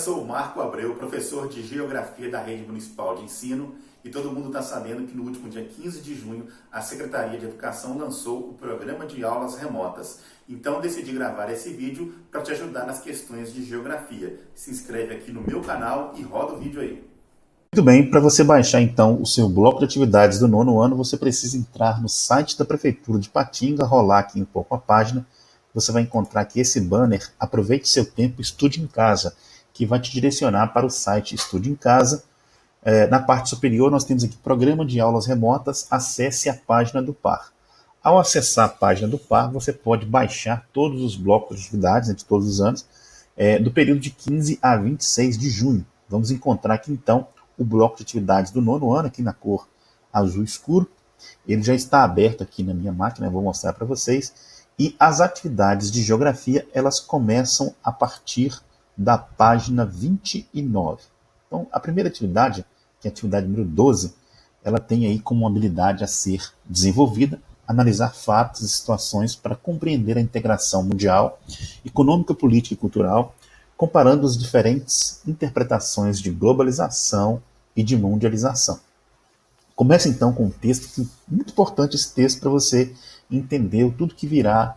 sou o Marco Abreu, professor de Geografia da Rede Municipal de Ensino, e todo mundo está sabendo que no último dia 15 de junho a Secretaria de Educação lançou o programa de aulas remotas. Então decidi gravar esse vídeo para te ajudar nas questões de geografia. Se inscreve aqui no meu canal e roda o vídeo aí. Muito bem, para você baixar então o seu bloco de atividades do nono ano, você precisa entrar no site da Prefeitura de Patinga, rolar aqui um pouco a página. Você vai encontrar aqui esse banner, aproveite seu tempo, estude em casa, que vai te direcionar para o site Estude em Casa. Na parte superior nós temos aqui Programa de Aulas Remotas, acesse a página do PAR. Ao acessar a página do PAR, você pode baixar todos os blocos de atividades de todos os anos, do período de 15 a 26 de junho. Vamos encontrar aqui então o bloco de atividades do nono ano, aqui na cor azul escuro. Ele já está aberto aqui na minha máquina, eu vou mostrar para vocês. E as atividades de geografia, elas começam a partir da página 29. Então, a primeira atividade, que é a atividade número 12, ela tem aí como habilidade a ser desenvolvida, analisar fatos e situações para compreender a integração mundial, econômica, política e cultural, comparando as diferentes interpretações de globalização e de mundialização. Começa então com um texto, muito importante esse texto para você entender tudo que virá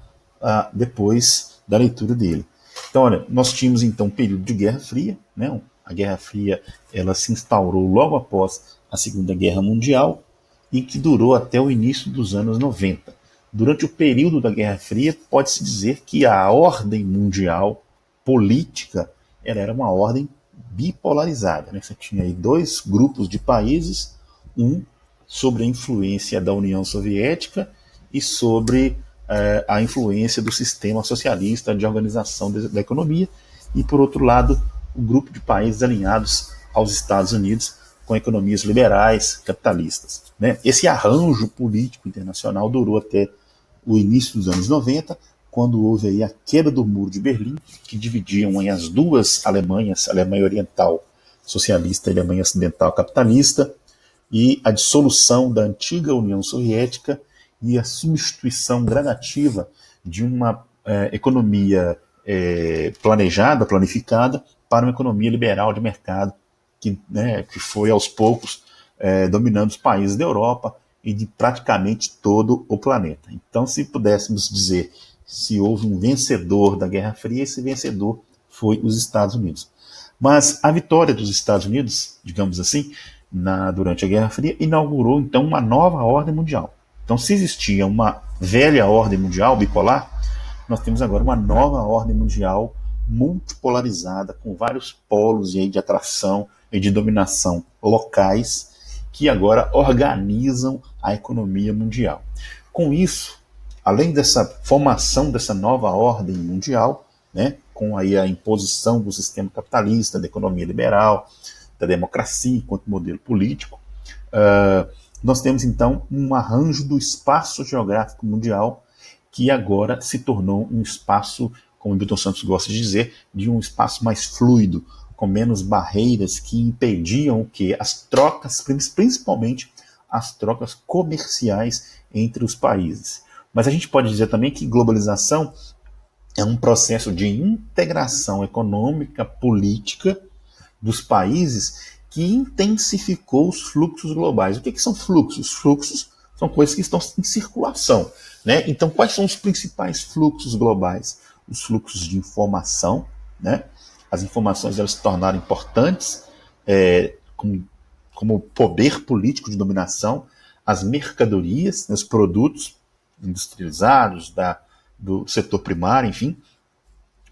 depois da leitura dele. Então, olha, nós tínhamos então um período de Guerra Fria, né? A Guerra Fria ela se instaurou logo após a Segunda Guerra Mundial e que durou até o início dos anos 90. Durante o período da Guerra Fria, pode-se dizer que a ordem mundial política ela era uma ordem bipolarizada, né? Você tinha aí dois grupos de países, um sobre a influência da União Soviética e sobre a influência do sistema socialista de organização da economia, e por outro lado, o grupo de países alinhados aos Estados Unidos com economias liberais, capitalistas, né? Esse arranjo político internacional durou até o início dos anos 90, quando houve aí a queda do Muro de Berlim, que dividiam aí as duas Alemanhas, a Alemanha Oriental socialista e a Alemanha Ocidental capitalista, e a dissolução da antiga União Soviética e a substituição gradativa de uma economia planejada, planificada, para uma economia liberal de mercado que foi aos poucos dominando os países da Europa e de praticamente todo o planeta. Então, se pudéssemos dizer se houve um vencedor da Guerra Fria, esse vencedor foi os Estados Unidos. Mas a vitória dos Estados Unidos, digamos assim, durante a Guerra Fria, inaugurou então uma nova ordem mundial. Então, se existia uma velha ordem mundial bipolar, nós temos agora uma nova ordem mundial multipolarizada, com vários polos aí de atração e de dominação locais, que agora organizam a economia mundial. Com isso, além dessa formação dessa nova ordem mundial, né, com aí a imposição do sistema capitalista, da economia liberal, da democracia enquanto modelo político, nós temos então um arranjo do espaço geográfico mundial que agora se tornou um espaço, como o Milton Santos gosta de dizer, de um espaço mais fluido, com menos barreiras que impediam o quê? As trocas, principalmente as trocas comerciais entre os países. Mas a gente pode dizer também que globalização é um processo de integração econômica, política dos países que intensificou os fluxos globais. O que são fluxos? Fluxos são coisas que estão em circulação, né? Então, quais são os principais fluxos globais? Os fluxos de informação, né? As informações elas se tornaram importantes como poder político de dominação, as mercadorias, né, os produtos industrializados do setor primário, enfim,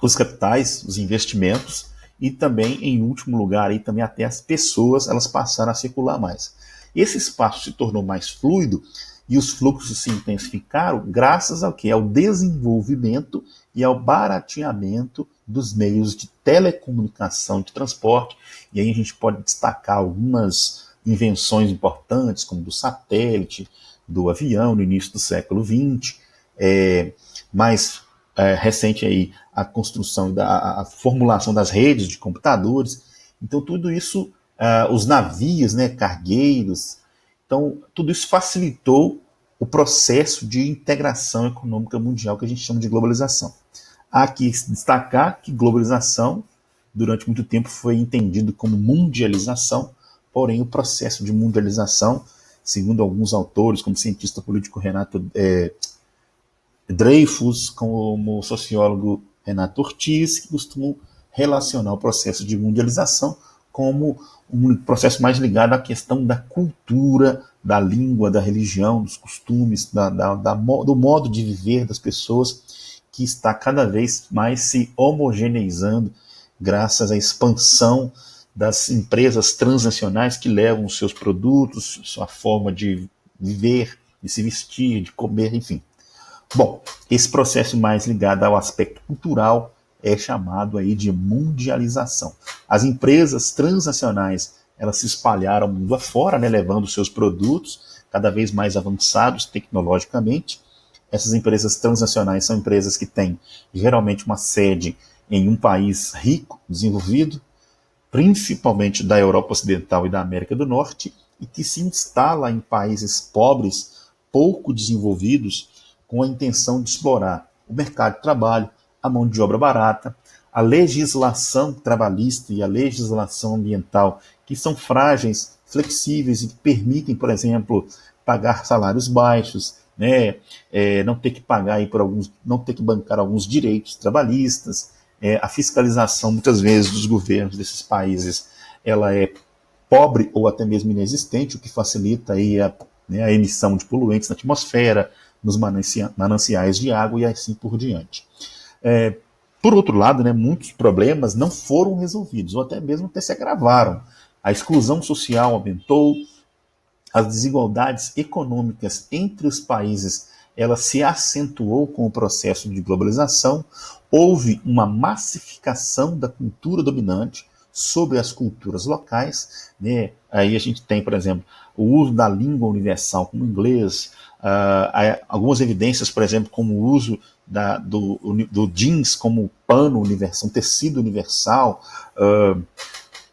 os capitais, os investimentos, e também, em último lugar, aí, também até as pessoas elas passaram a circular mais. Esse espaço se tornou mais fluido e os fluxos se intensificaram graças ao quê? Ao desenvolvimento e ao barateamento dos meios de telecomunicação e de transporte. E aí a gente pode destacar algumas invenções importantes, como do satélite, do avião, no início do século XX, mais recente aí a construção, a formulação das redes de computadores. Então tudo isso, os navios, né, cargueiros, então tudo isso facilitou o processo de integração econômica mundial que a gente chama de globalização. Há que destacar que globalização durante muito tempo foi entendido como mundialização, porém o processo de mundialização, segundo alguns autores, como o cientista político Renato Dreyfus, como o sociólogo Renato Ortiz, que costumam relacionar o processo de mundialização como um processo mais ligado à questão da cultura, da língua, da religião, dos costumes, do modo de viver das pessoas, que está cada vez mais se homogeneizando graças à expansão das empresas transnacionais que levam os seus produtos, sua forma de viver, de se vestir, de comer, enfim. Bom, esse processo mais ligado ao aspecto cultural é chamado aí de mundialização. As empresas transnacionais, elas se espalharam mundo afora, né, levando seus produtos cada vez mais avançados tecnologicamente. Essas empresas transnacionais são empresas que têm geralmente uma sede em um país rico, desenvolvido, principalmente da Europa Ocidental e da América do Norte, e que se instala em países pobres, pouco desenvolvidos, com a intenção de explorar o mercado de trabalho, a mão de obra barata, a legislação trabalhista e a legislação ambiental, que são frágeis, flexíveis e que permitem, por exemplo, pagar salários baixos, né, não ter que pagar aí não ter que bancar alguns direitos trabalhistas. A fiscalização, muitas vezes, dos governos desses países, ela é pobre ou até mesmo inexistente, o que facilita aí a emissão de poluentes na atmosfera, nos mananciais de água e assim por diante. Por outro lado, né, muitos problemas não foram resolvidos, ou até mesmo até se agravaram. A exclusão social aumentou, as desigualdades econômicas entre os países ela se acentuou com o processo de globalização, houve uma massificação da cultura dominante sobre as culturas locais, né? Aí a gente tem, por exemplo, o uso da língua universal como o inglês, algumas evidências, por exemplo, como o uso do jeans como pano universal, um tecido universal,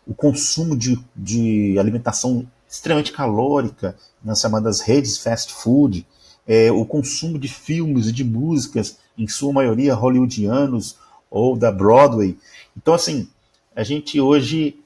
o consumo de alimentação extremamente calórica nas chamadas redes fast food, o consumo de filmes e de músicas, em sua maioria hollywoodianos ou da Broadway. Então, assim, a gente hoje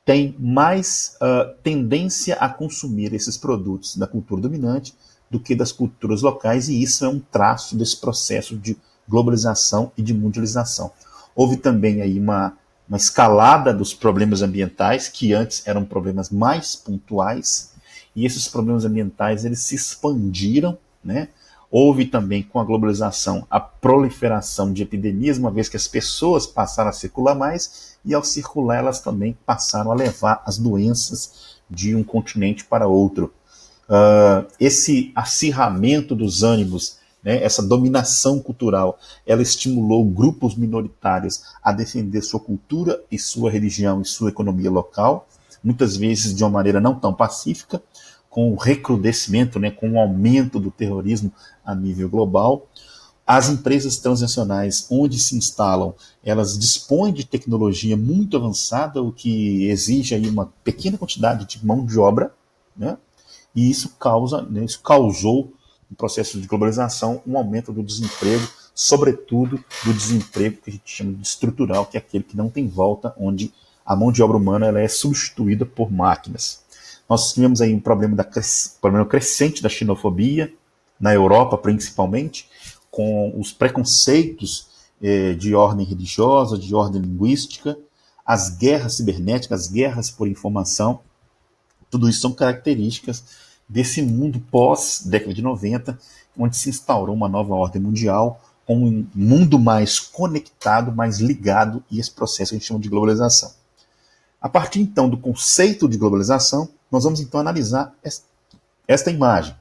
tem mais tendência a consumir esses produtos da cultura dominante do que das culturas locais, e isso é um traço desse processo de globalização e de mundialização. Houve também aí uma escalada dos problemas ambientais, que antes eram problemas mais pontuais, e esses problemas ambientais eles se expandiram, né? Houve também, com a globalização, a proliferação de epidemias, uma vez que as pessoas passaram a circular mais, e ao circular elas também passaram a levar as doenças de um continente para outro. Esse acirramento dos ânimos, né, essa dominação cultural, ela estimulou grupos minoritários a defender sua cultura e sua religião e sua economia local, muitas vezes de uma maneira não tão pacífica, com o recrudescimento, né, com o aumento do terrorismo a nível global. As empresas transnacionais onde se instalam, elas dispõem de tecnologia muito avançada, o que exige aí uma pequena quantidade de mão de obra, né, e isso causou, no processo de globalização, um aumento do desemprego, sobretudo do desemprego que a gente chama de estrutural, que é aquele que não tem volta, onde a mão de obra humana ela é substituída por máquinas. Nós tivemos aí um problema crescente da xenofobia, na Europa principalmente, com os preconceitos de ordem religiosa, de ordem linguística, as guerras cibernéticas, as guerras por informação. Tudo isso são características desse mundo pós-década de 90, onde se instaurou uma nova ordem mundial, com um mundo mais conectado, mais ligado, e esse processo a gente chama de globalização. A partir então do conceito de globalização, nós vamos então analisar esta imagem.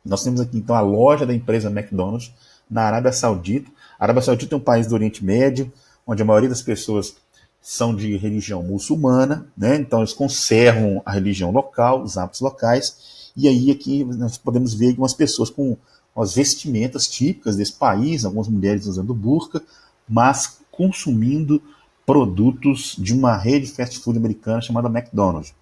Nós temos aqui então a loja da empresa McDonald's na Arábia Saudita. A Arábia Saudita é um país do Oriente Médio, onde a maioria das pessoas são de religião muçulmana, né? Então eles conservam a religião local, os hábitos locais, e aí aqui nós podemos ver algumas pessoas com as vestimentas típicas desse país, algumas mulheres usando burca, mas consumindo produtos de uma rede fast food americana chamada McDonald's.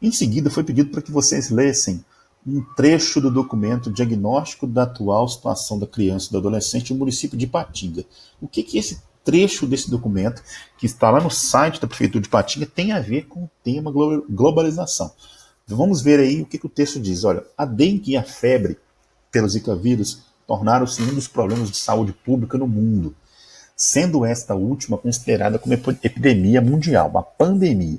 Em seguida foi pedido para que vocês lessem um trecho do documento Diagnóstico da Atual Situação da Criança e do Adolescente no município de Ipatinga. O que esse trecho desse documento, que está lá no site da Prefeitura de Patinga, tem a ver com o tema globalização. Então, vamos ver aí o que o texto diz. Olha, a dengue e a febre pelo Zika vírus tornaram-se um dos problemas de saúde pública no mundo, sendo esta última considerada como epidemia mundial, uma pandemia.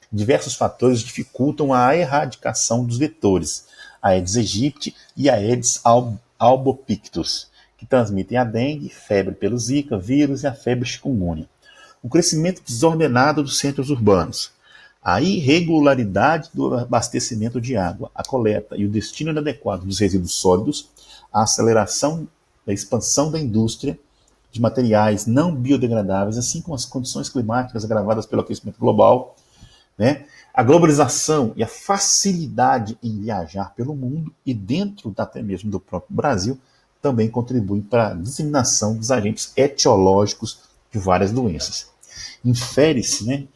Diversos fatores dificultam a erradicação dos vetores, a Aedes aegypti e a Aedes albopictus, que transmitem a dengue, febre pelo Zika vírus e a febre chikungunya. O crescimento desordenado dos centros urbanos, a irregularidade do abastecimento de água, a coleta e o destino inadequado dos resíduos sólidos, a aceleração da expansão da indústria de materiais não biodegradáveis, assim como as condições climáticas agravadas pelo aquecimento global, né? A globalização e a facilidade em viajar pelo mundo e dentro até mesmo do próprio Brasil também contribuem para a disseminação dos agentes etiológicos de várias doenças. Infere-se, né,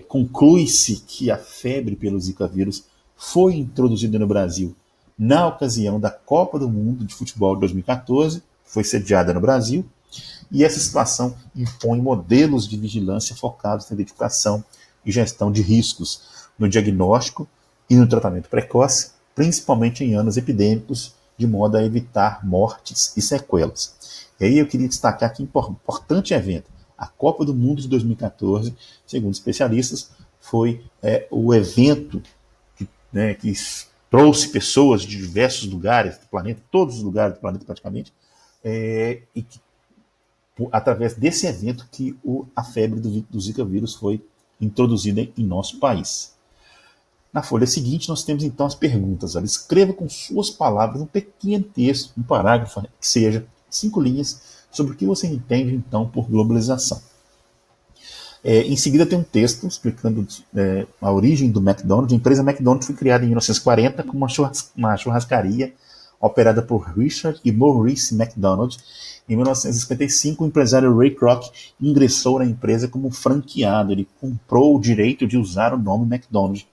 conclui-se que a febre pelo Zika vírus foi introduzida no Brasil na ocasião da Copa do Mundo de Futebol de 2014, foi sediada no Brasil, e essa situação impõe modelos de vigilância focados na identificação e gestão de riscos, no diagnóstico e no tratamento precoce, principalmente em anos epidêmicos, de modo a evitar mortes e sequelas. E aí eu queria destacar que importante evento, a Copa do Mundo de 2014, segundo especialistas, foi o evento que trouxe pessoas de diversos lugares do planeta, todos os lugares do planeta praticamente, e que através desse evento que a febre do Zika vírus foi introduzida em nosso país. Na folha seguinte, nós temos então as perguntas. Olha, escreva com suas palavras um pequeno texto, um parágrafo, que seja 5 linhas, sobre o que você entende então por globalização. Em seguida tem um texto explicando a origem do McDonald's. A empresa McDonald's foi criada em 1940 como uma churrascaria operada por Richard e Maurice McDonald. Em 1955, o empresário Ray Kroc ingressou na empresa como franqueado. Ele comprou o direito de usar o nome McDonald's.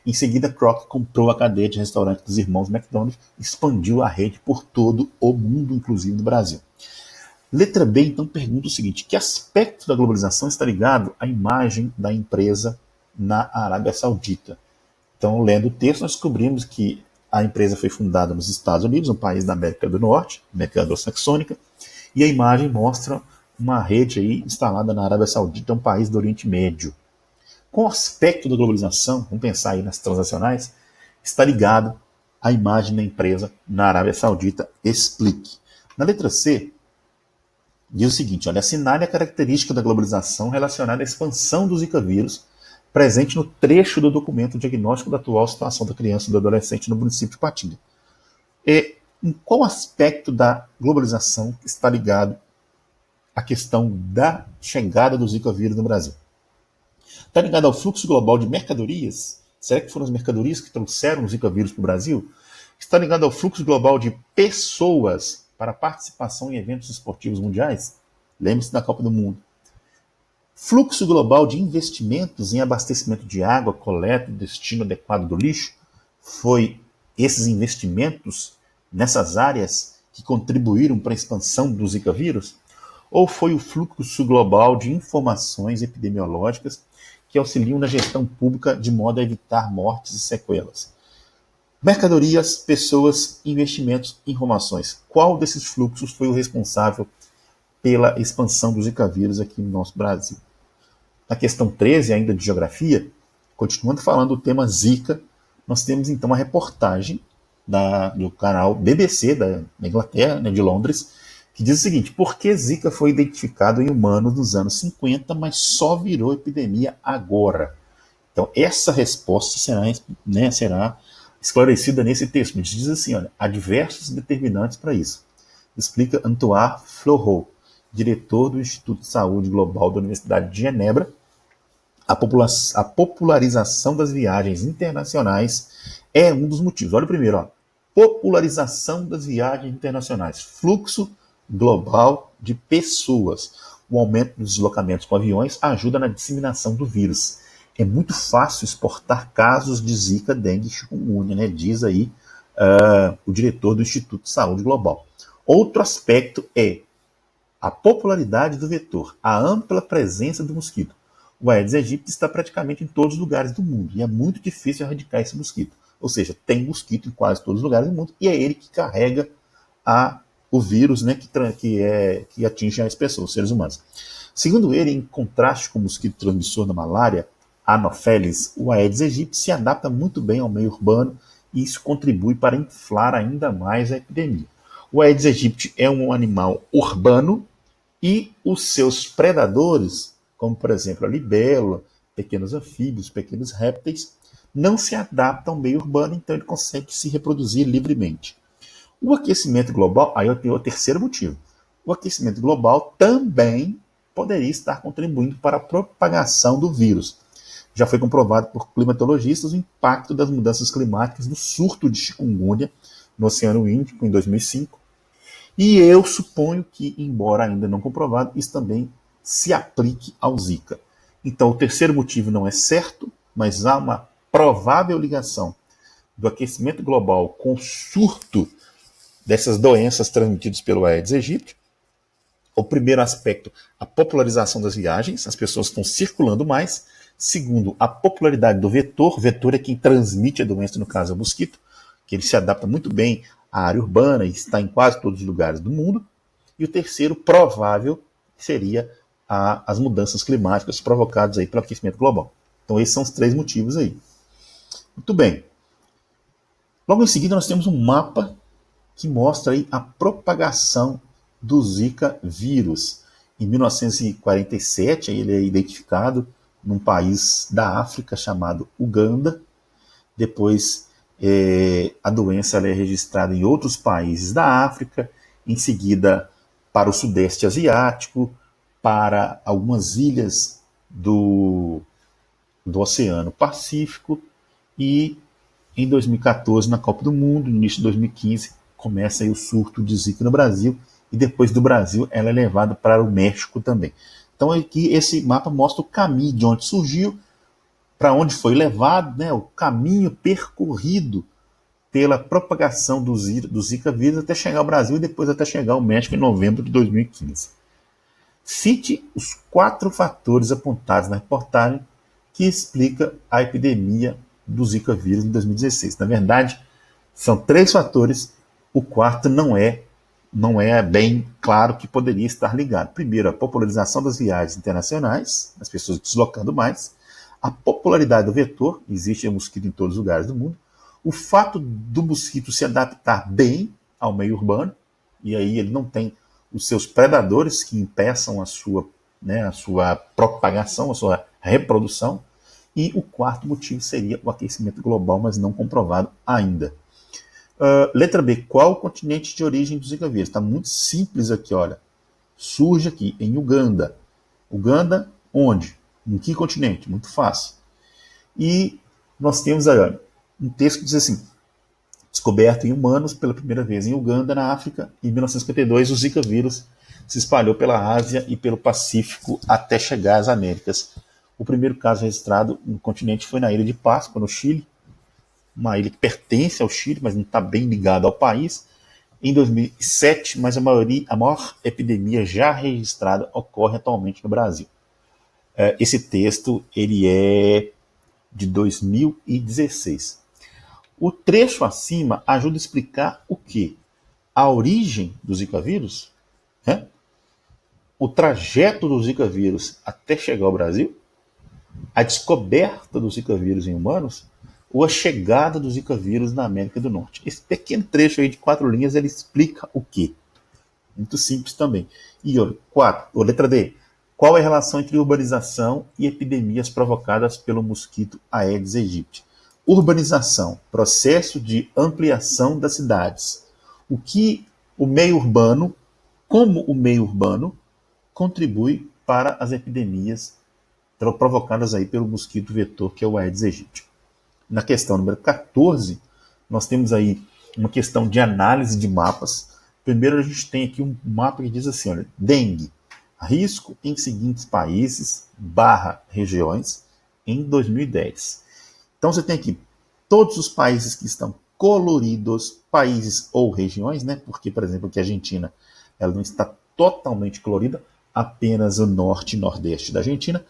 Em seguida, Kroc comprou a cadeia de restaurantes dos irmãos McDonald e expandiu a rede por todo o mundo, inclusive no Brasil. Letra B, então, pergunta o seguinte: que aspecto da globalização está ligado à imagem da empresa na Arábia Saudita? Então, lendo o texto, nós descobrimos que a empresa foi fundada nos Estados Unidos, um país da América do Norte, América anglo-saxônica, e a imagem mostra uma rede aí instalada na Arábia Saudita, um país do Oriente Médio. Qual aspecto da globalização, vamos pensar aí nas transacionais, está ligado à imagem da empresa na Arábia Saudita? Explique. Na letra C, diz o seguinte: olha, assinale a característica da globalização relacionada à expansão do Zika vírus, presente no trecho do documento diagnóstico da atual situação da criança e do adolescente no município de Patinga. Em qual aspecto da globalização está ligado à questão da chegada do Zika vírus no Brasil? Está ligado ao fluxo global de mercadorias? Será que foram as mercadorias que trouxeram o Zika vírus para o Brasil? Está ligado ao fluxo global de pessoas para participação em eventos esportivos mundiais? Lembre-se da Copa do Mundo. Fluxo global de investimentos em abastecimento de água, coleta e destino adequado do lixo? Foi esses investimentos nessas áreas que contribuíram para a expansão do Zika vírus? Ou foi o fluxo global de informações epidemiológicas que auxiliam na gestão pública de modo a evitar mortes e sequelas? Mercadorias, pessoas, investimentos, informações. Qual desses fluxos foi o responsável pela expansão do Zika vírus aqui no nosso Brasil? Na questão 13, ainda de geografia, continuando falando do tema Zika, nós temos então uma reportagem do canal BBC da Inglaterra, de Londres, que diz o seguinte: por que Zika foi identificado em humanos nos anos 50, mas só virou epidemia agora? Então, essa resposta será esclarecida nesse texto. Diz assim: olha, há diversos determinantes para isso. Explica Antoine Fleury, diretor do Instituto de Saúde Global da Universidade de Genebra. A popularização das viagens internacionais é um dos motivos. Olha o primeiro, popularização das viagens internacionais, fluxo global de pessoas. O aumento dos deslocamentos com aviões ajuda na disseminação do vírus. É muito fácil exportar casos de Zika, dengue e chikungunya, diz aí o diretor do Instituto de Saúde Global. Outro aspecto é a popularidade do vetor, a ampla presença do mosquito. O Aedes aegypti está praticamente em todos os lugares do mundo e é muito difícil erradicar esse mosquito. Ou seja, tem mosquito em quase todos os lugares do mundo e é ele que carrega o vírus, né, que atinge as pessoas, os seres humanos. Segundo ele, em contraste com o mosquito transmissor da malária, Anopheles, o Aedes aegypti se adapta muito bem ao meio urbano e isso contribui para inflar ainda mais a epidemia. O Aedes aegypti é um animal urbano e os seus predadores, como por exemplo a libélula, pequenos anfíbios, pequenos répteis, não se adaptam ao meio urbano, então ele consegue se reproduzir livremente. O aquecimento global, aí eu tenho o terceiro motivo. O aquecimento global também poderia estar contribuindo para a propagação do vírus. Já foi comprovado por climatologistas o impacto das mudanças climáticas no surto de chikungunya no Oceano Índico em 2005. E eu suponho que, embora ainda não comprovado, isso também se aplique ao Zika. Então, o terceiro motivo não é certo, mas há uma provável ligação do aquecimento global com o surto dessas doenças transmitidas pelo Aedes aegypti. O primeiro aspecto, a popularização das viagens, as pessoas estão circulando mais. Segundo, a popularidade do vetor. O vetor é quem transmite a doença, no caso é o mosquito, que ele se adapta muito bem à área urbana e está em quase todos os lugares do mundo. E o terceiro, provável, seria as mudanças climáticas provocadas aí pelo aquecimento global. Então esses são os três motivos aí. Muito bem. Logo em seguida nós temos um mapa que mostra aí a propagação do Zika vírus. Em 1947, ele é identificado num país da África chamado Uganda. Depois, a doença é registrada em outros países da África. Em seguida, para o Sudeste Asiático, para algumas ilhas do Oceano Pacífico. E em 2014, na Copa do Mundo, no início de 2015, começa aí o surto de Zika no Brasil. E depois do Brasil, ela é levada para o México também. Então aqui esse mapa mostra o caminho de onde surgiu, para onde foi levado, né, o caminho percorrido pela propagação do Zika vírus até chegar ao Brasil e depois até chegar ao México em novembro de 2015. Cite os 4 fatores apontados na reportagem que explica a epidemia do Zika vírus em 2016. Na verdade, são 3 fatores, o quarto não é bem claro que poderia estar ligado. Primeiro, a popularização das viagens internacionais, as pessoas deslocando mais, a popularidade do vetor, existe mosquito em todos os lugares do mundo, o fato do mosquito se adaptar bem ao meio urbano, e aí ele não tem os seus predadores que impeçam a sua propagação, a sua reprodução, e o quarto motivo seria o aquecimento global, mas não comprovado ainda. Letra B, qual o continente de origem do Zika vírus? Está muito simples aqui, olha. Surge aqui em Uganda. Uganda, onde? Em que continente? Muito fácil. E nós temos aí, olha, um texto que diz assim: descoberto em humanos pela primeira vez em Uganda, na África, em 1952, o Zika vírus se espalhou pela Ásia e pelo Pacífico até chegar às Américas. O primeiro caso registrado no continente foi na Ilha de Páscoa, no Chile, uma ilha que pertence ao Chile, mas não está bem ligada ao país. Em 2007, mas a maior epidemia já registrada ocorre atualmente no Brasil. Esse texto ele é de 2016. O trecho acima ajuda a explicar o quê? A origem do Zika vírus, né? O trajeto do Zika vírus até chegar ao Brasil, a descoberta do Zika vírus em humanos, ou a chegada do Zika vírus na América do Norte. Esse pequeno trecho aí de 4 linhas, ele explica o quê? Muito simples também. E letra D. Qual é a relação entre urbanização e epidemias provocadas pelo mosquito Aedes aegypti? Urbanização, processo de ampliação das cidades. Como o meio urbano contribui para as epidemias provocadas aí pelo mosquito vetor, que é o Aedes aegypti. Na questão número 14, nós temos aí uma questão de análise de mapas. Primeiro a gente tem aqui um mapa que diz assim, olha, dengue, risco em seguintes países, regiões, em 2010. Então você tem aqui todos os países que estão coloridos, países ou regiões, né? Porque, por exemplo, aqui a Argentina, ela não está totalmente colorida, apenas o norte e nordeste da Argentina.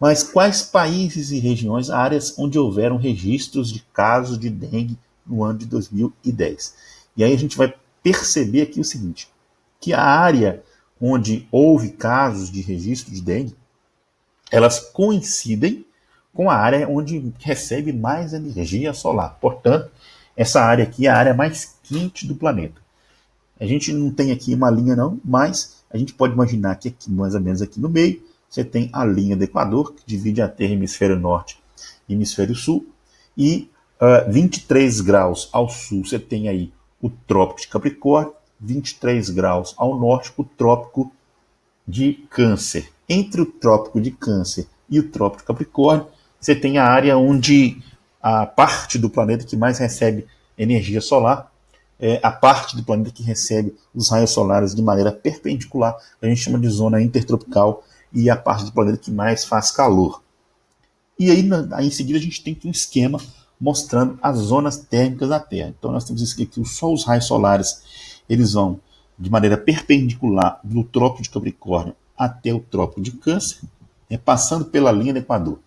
Mas quais países e regiões, áreas onde houveram registros de casos de dengue no ano de 2010? E aí a gente vai perceber aqui o seguinte, que a área onde houve casos de registro de dengue, elas coincidem com a área onde recebe mais energia solar. Portanto, essa área aqui é a área mais quente do planeta. A gente não tem aqui uma linha não, mas a gente pode imaginar que aqui, mais ou menos aqui no meio, você tem a linha do Equador, que divide a Terra hemisfério norte e hemisfério sul, e 23 graus ao sul você tem aí o Trópico de Capricórnio, 23 graus ao norte o Trópico de Câncer. Entre o Trópico de Câncer e o Trópico de Capricórnio, você tem a área onde a parte do planeta que mais recebe energia solar, a parte do planeta que recebe os raios solares de maneira perpendicular, a gente chama de zona intertropical, e a parte do planeta que mais faz calor. E aí em seguida, a gente tem um esquema mostrando as zonas térmicas da Terra. Então, nós temos isso aqui, só os raios solares, eles vão de maneira perpendicular do Trópico de Capricórnio até o Trópico de Câncer, passando pela linha do Equador.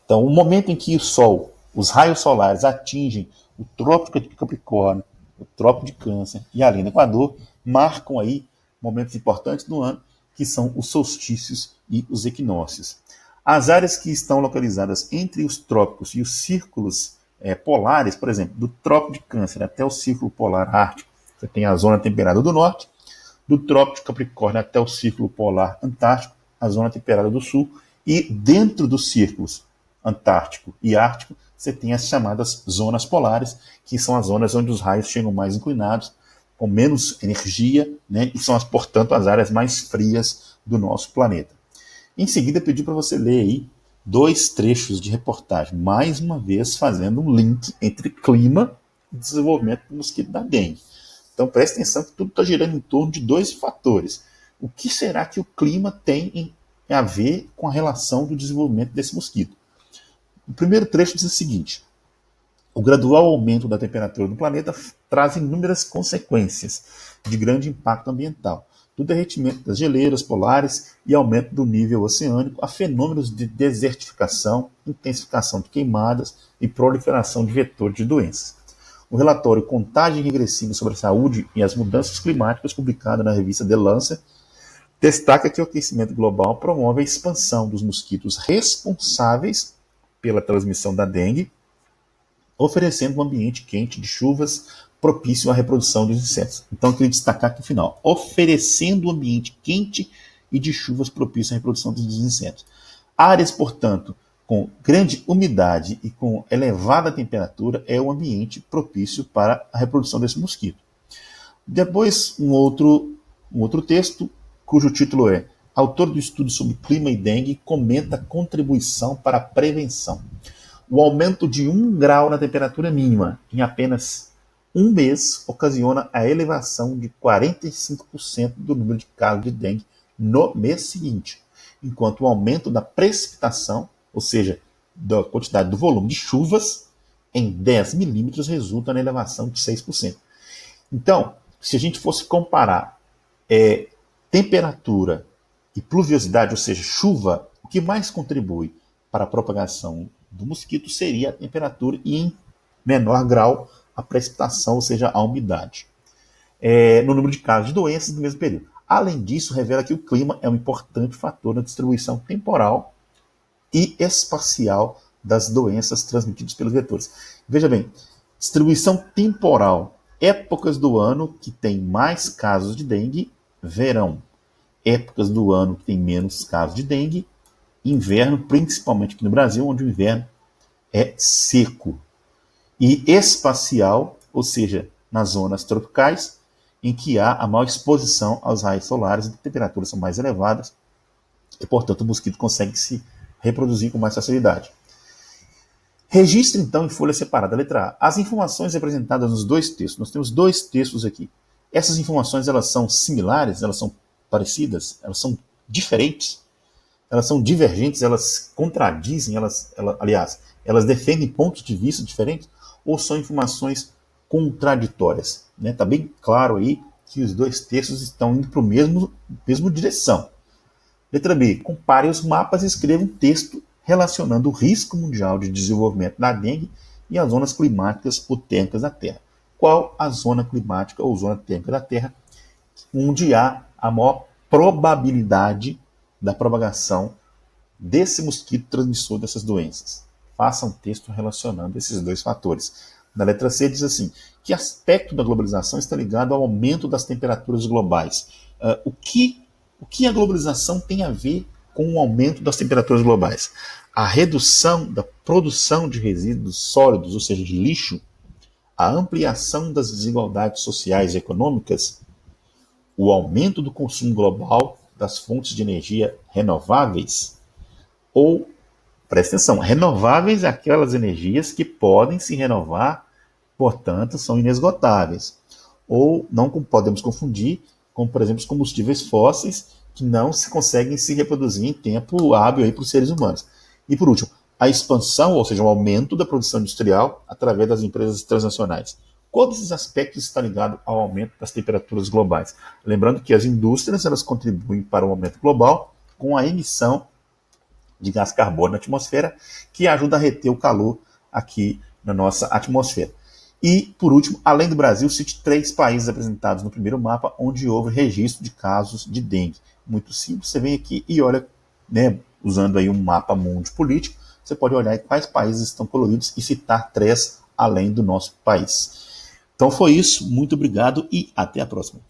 Então, o momento em que o Sol, os raios solares atingem o Trópico de Capricórnio, o Trópico de Câncer e a linha do Equador, marcam aí momentos importantes do ano, que são os solstícios e os equinócios. As áreas que estão localizadas entre os trópicos e os círculos polares, por exemplo, do Trópico de Câncer até o Círculo Polar Ártico, você tem a zona temperada do norte, do Trópico de Capricórnio até o Círculo Polar Antártico, a zona temperada do sul, e dentro dos círculos Antártico e Ártico, você tem as chamadas zonas polares, que são as zonas onde os raios chegam mais inclinados, com menos energia, né, e são, portanto, as áreas mais frias do nosso planeta. Em seguida, eu pedi para você ler aí 2 trechos de reportagem, mais uma vez fazendo um link entre clima e desenvolvimento do mosquito da dengue. Então, preste atenção que tudo está girando em torno de 2 fatores. O que será que o clima tem a ver com a relação do desenvolvimento desse mosquito? O primeiro trecho diz o seguinte: o gradual aumento da temperatura do planeta traz inúmeras consequências de grande impacto ambiental, do derretimento das geleiras polares e aumento do nível oceânico a fenômenos de desertificação, intensificação de queimadas e proliferação de vetores de doenças. O relatório Contagem Regressiva sobre a Saúde e as Mudanças Climáticas, publicado na revista The Lancet, destaca que o aquecimento global promove a expansão dos mosquitos responsáveis pela transmissão da dengue, oferecendo um ambiente quente de chuvas propício à reprodução dos insetos. Então, eu queria destacar aqui no final, oferecendo um ambiente quente e de chuvas propício à reprodução dos insetos. Áreas, portanto, com grande umidade e com elevada temperatura é o ambiente propício para a reprodução desse mosquito. Depois, um outro texto, cujo título é Autor do estudo sobre clima e dengue comenta a contribuição para a prevenção. O aumento de 1 grau na temperatura mínima em apenas um mês ocasiona a elevação de 45% do número de casos de dengue no mês seguinte, enquanto o aumento da precipitação, ou seja, da quantidade do volume de chuvas, em 10 milímetros resulta na elevação de 6%. Então, se a gente fosse comparar temperatura e pluviosidade, ou seja, chuva, o que mais contribui para a propagação do mosquito seria a temperatura e, em menor grau, a precipitação, ou seja, a umidade, no número de casos de doenças no mesmo período. Além disso, revela que o clima é um importante fator na distribuição temporal e espacial das doenças transmitidas pelos vetores. Veja bem, distribuição temporal, épocas do ano que tem mais casos de dengue, verão. Épocas do ano que tem menos casos de dengue, inverno, principalmente aqui no Brasil, onde o inverno é seco. E espacial, ou seja, nas zonas tropicais, em que há a maior exposição aos raios solares e as temperaturas são mais elevadas, e, portanto, o mosquito consegue se reproduzir com mais facilidade. Registre, então, em folha separada. Letra A. As informações representadas nos 2 textos. Nós temos 2 textos aqui. Essas informações, elas são similares? Elas são parecidas? Elas são diferentes? Elas são divergentes? Elas contradizem? Elas defendem pontos de vista diferentes? Ou são informações contraditórias? Está bem claro aí que os dois terços estão indo para a mesma direção. Letra B. Compare os mapas e escreva um texto relacionando o risco mundial de desenvolvimento da dengue e as zonas climáticas ou térmicas da Terra. Qual a zona climática ou zona térmica da Terra onde há a maior probabilidade da propagação desse mosquito transmissor dessas doenças? Faça um texto relacionando esses dois fatores. Na letra C diz assim: que aspecto da globalização está ligado ao aumento das temperaturas globais? O que a globalização tem a ver com o aumento das temperaturas globais? A redução da produção de resíduos sólidos, ou seja, de lixo, a ampliação das desigualdades sociais e econômicas, o aumento do consumo global das fontes de energia renováveis, ou, presta atenção, renováveis é aquelas energias que podem se renovar, portanto, são inesgotáveis. Ou não podemos confundir com, por exemplo, os combustíveis fósseis, que não se conseguem se reproduzir em tempo hábil para os seres humanos. E, por último, a expansão, ou seja, o aumento da produção industrial através das empresas transnacionais. Qual desses aspectos está ligado ao aumento das temperaturas globais? Lembrando que as indústrias elas contribuem para o aumento global com a emissão de gás carbônico na atmosfera, que ajuda a reter o calor aqui na nossa atmosfera. E, por último, além do Brasil, cite 3 países apresentados no primeiro mapa onde houve registro de casos de dengue. Muito simples, você vem aqui e olha, né, usando aí um mapa mundo político, você pode olhar em quais países estão coloridos e citar 3 além do nosso país. Então foi isso, muito obrigado e até a próxima.